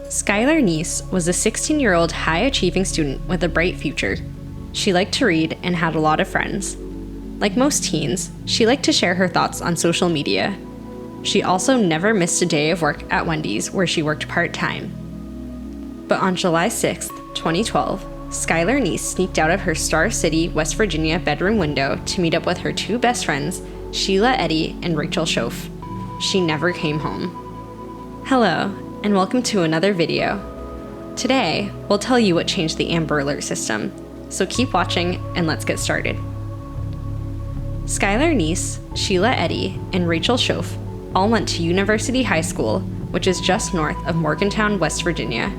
Skylar Neese was a 16-year-old high-achieving student with a bright future. She liked to read and had a lot of friends. Like most teens, she liked to share her thoughts on social media. She also never missed a day of work at Wendy's, where she worked part-time. But on July 6, 2012, Skylar Neese sneaked out of her Star City, West Virginia bedroom window to meet up with her two best friends, Sheila Eddy and Rachel Schoaf. She never came home. Hello, and welcome to another video. Today, we'll tell you what changed the Amber Alert system, so keep watching and let's get started. Skylar Neese, Sheila Eddy, and Rachel Schoaf all went to University High School, which is just north of Morgantown, West Virginia.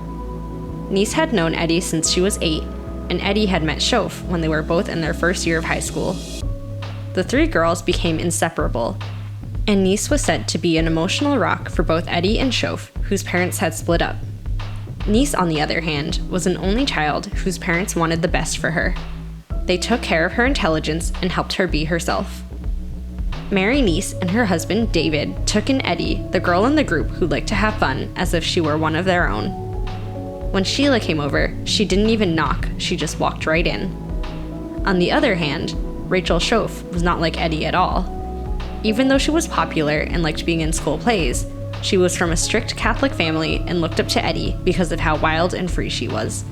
Neese had known Eddy since she was 8, and Eddy had met Schoaf when they were both in their first year of high school. The three girls became inseparable, and Neese was said to be an emotional rock for both Eddy and Schoaf, whose parents had split up. Neese, on the other hand, was an only child whose parents wanted the best for her. They took care of her intelligence and helped her be herself. Mary Neese and her husband, David, took in Eddy, the girl in the group who liked to have fun, as if she were one of their own. When Sheila came over, she didn't even knock, she just walked right in. On the other hand, Rachel Schoaf was not like Eddy at all. Even though she was popular and liked being in school plays, she was from a strict Catholic family and looked up to Eddy because of how wild and free she was.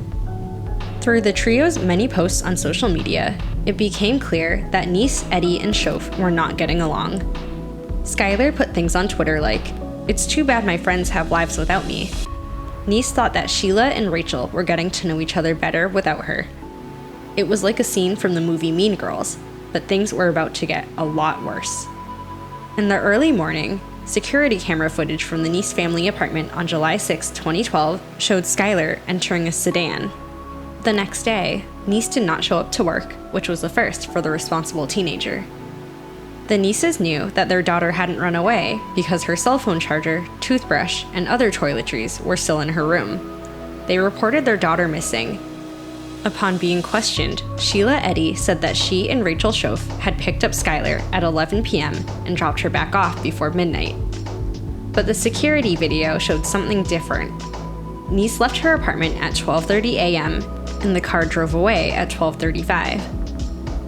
Through the trio's many posts on social media, it became clear that Neese, Eddy, and Schoaf were not getting along. Skylar put things on Twitter like, "It's too bad my friends have lives without me." Neese thought that Sheila and Rachel were getting to know each other better without her. It was like a scene from the movie Mean Girls, but things were about to get a lot worse. In the early morning, security camera footage from the Neese family apartment on July 6, 2012 showed Skylar entering a sedan. The next day, Neese did not show up to work, which was a first for the responsible teenager. The Neeses knew that their daughter hadn't run away because her cell phone charger, toothbrush, and other toiletries were still in her room. They reported their daughter missing. Upon being questioned, Sheila Eddy said that she and Rachel Schoaf had picked up Skylar at 11 p.m. and dropped her back off before midnight. But the security video showed something different. Neese left her apartment at 12:30 a.m. and the car drove away at 12:35.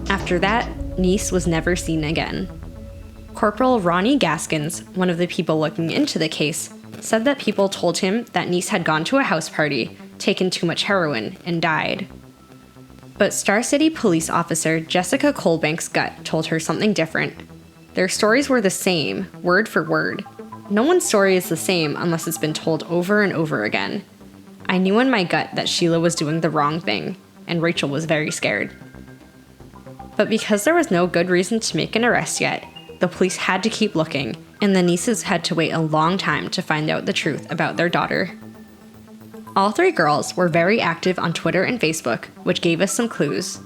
After that, Neese was never seen again. Corporal Ronnie Gaskins, one of the people looking into the case, said that people told him that Neese had gone to a house party, taken too much heroin, and died. But Star City police officer Jessica Colbank's gut told her something different. Their stories were the same, word for word. No one's story is the same unless it's been told over and over again. I knew in my gut that Sheila was doing the wrong thing, and Rachel was very scared. But because there was no good reason to make an arrest yet, the police had to keep looking, and the Neeses had to wait a long time to find out the truth about their daughter. All three girls were very active on Twitter and Facebook, which gave us some clues.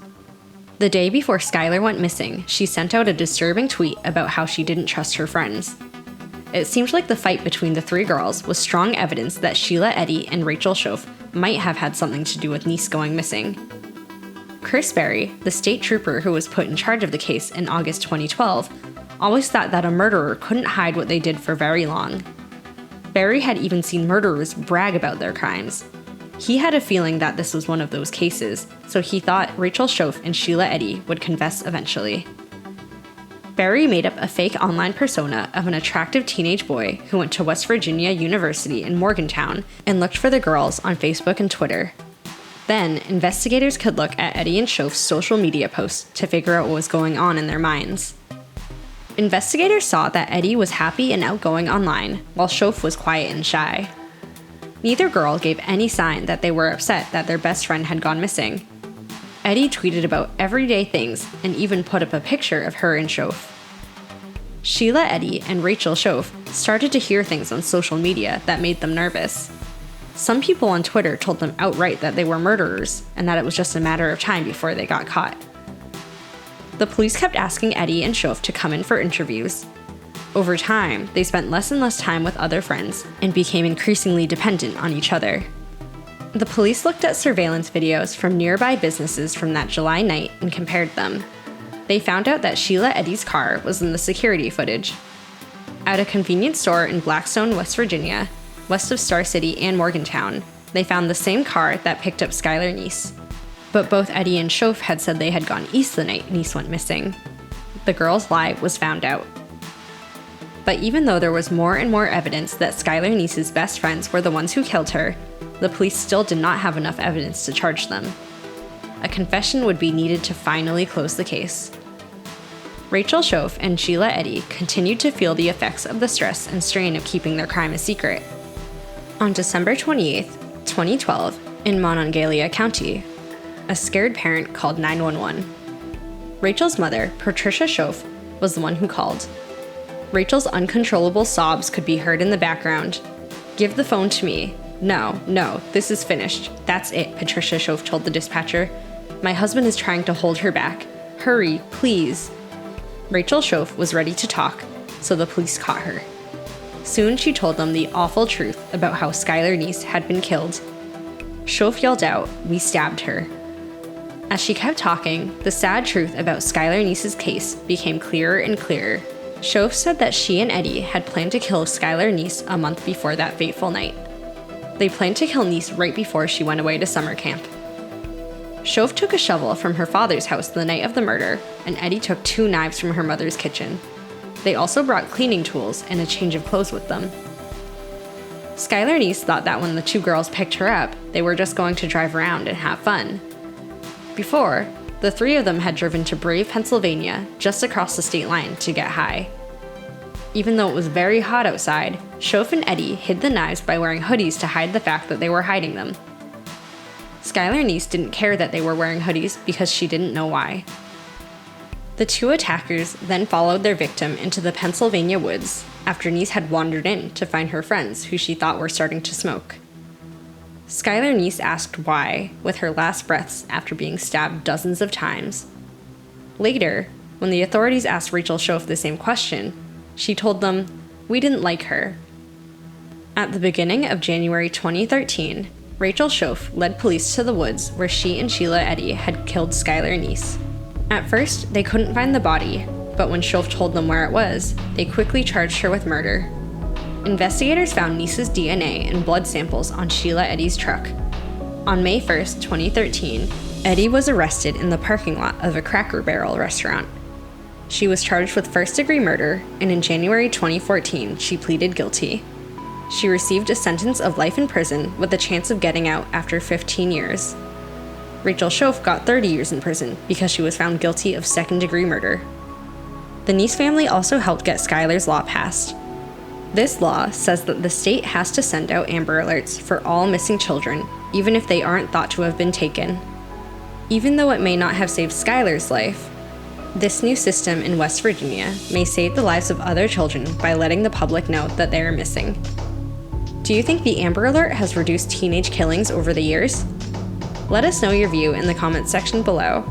The day before Skylar went missing, she sent out a disturbing tweet about how she didn't trust her friends. It seemed like the fight between the three girls was strong evidence that Sheila Eddy and Rachel Schoaf might have had something to do with Neese going missing. Chris Berry, the state trooper who was put in charge of the case in August 2012, always thought that a murderer couldn't hide what they did for very long. Berry had even seen murderers brag about their crimes. He had a feeling that this was one of those cases, so he thought Rachel Schoaf and Sheila Eddy would confess eventually. Berry made up a fake online persona of an attractive teenage boy who went to West Virginia University in Morgantown and looked for the girls on Facebook and Twitter. Then, investigators could look at Eddy and Schoaf's social media posts to figure out what was going on in their minds. Investigators saw that Eddy was happy and outgoing online, while Schoaf was quiet and shy. Neither girl gave any sign that they were upset that their best friend had gone missing. Eddy tweeted about everyday things and even put up a picture of her and Schoaf. Sheila Eddy and Rachel Schoaf started to hear things on social media that made them nervous. Some people on Twitter told them outright that they were murderers and that it was just a matter of time before they got caught. The police kept asking Eddy and Schoaf to come in for interviews. Over time, they spent less and less time with other friends and became increasingly dependent on each other. The police looked at surveillance videos from nearby businesses from that July night and compared them. They found out that Sheila Eddy's car was in the security footage. At a convenience store in Blackstone, West Virginia, west of Star City and Morgantown, they found the same car that picked up Skylar Neese. But both Eddie and Shof had said they had gone east the night Neese went missing. The girl's lie was found out. But even though there was more and more evidence that Skylar Neese's best friends were the ones who killed her, the police still did not have enough evidence to charge them. A confession would be needed to finally close the case. Rachel Shof and Sheila Eddy continued to feel the effects of the stress and strain of keeping their crime a secret. On December 28, 2012, in Monongalia County, a scared parent called 911. Rachel's mother, Patricia Shof, was the one who called. Rachel's uncontrollable sobs could be heard in the background. "Give the phone to me. No, this is finished. That's it," Patricia Shof told the dispatcher. "My husband is trying to hold her back. Hurry, please." Rachel Shof was ready to talk, so the police caught her. Soon she told them the awful truth about how Skylar Neese had been killed. Shof yelled out, "We stabbed her." As she kept talking, the sad truth about Skylar Neese's case became clearer and clearer. Shof said that she and Eddie had planned to kill Skylar Neese a month before that fateful night. They planned to kill Neese right before she went away to summer camp. Shof took a shovel from her father's house the night of the murder, and Eddie took 2 knives from her mother's kitchen. They also brought cleaning tools and a change of clothes with them. Skylar Neese thought that when the 2 girls picked her up, they were just going to drive around and have fun. Before, the 3 of them had driven to Brave, Pennsylvania, just across the state line, to get high. Even though it was very hot outside, Shof and Eddie hid the knives by wearing hoodies to hide the fact that they were hiding them. Skylar Neese didn't care that they were wearing hoodies because she didn't know why. The 2 attackers then followed their victim into the Pennsylvania woods after Neese had wandered in to find her friends who she thought were starting to smoke. Skylar Neese asked why, with her last breaths after being stabbed dozens of times. Later, when the authorities asked Rachel Shof the same question, she told them, "We didn't like her." At the beginning of January 2013, Rachel Shof led police to the woods where she and Sheila Eddy had killed Skylar Neese. At first, they couldn't find the body, but when Shof told them where it was, they quickly charged her with murder. Investigators found Neese's DNA and blood samples on Sheila Eddy's truck. On May 1st, 2013, Eddy was arrested in the parking lot of a Cracker Barrel restaurant. She was charged with first-degree murder, and in January 2014, she pleaded guilty. She received a sentence of life in prison with a chance of getting out after 15 years. Rachel Shof got 30 years in prison because she was found guilty of second-degree murder. The Neese family also helped get Skylar's law passed. This law says that the state has to send out Amber Alerts for all missing children, even if they aren't thought to have been taken. Even though it may not have saved Skylar's life, this new system in West Virginia may save the lives of other children by letting the public know that they are missing. Do you think the Amber Alert has reduced teenage killings over the years? Let us know your view in the comments section below.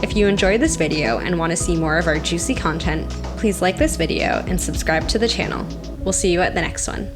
If you enjoyed this video and want to see more of our juicy content, please like this video and subscribe to the channel. We'll see you at the next one.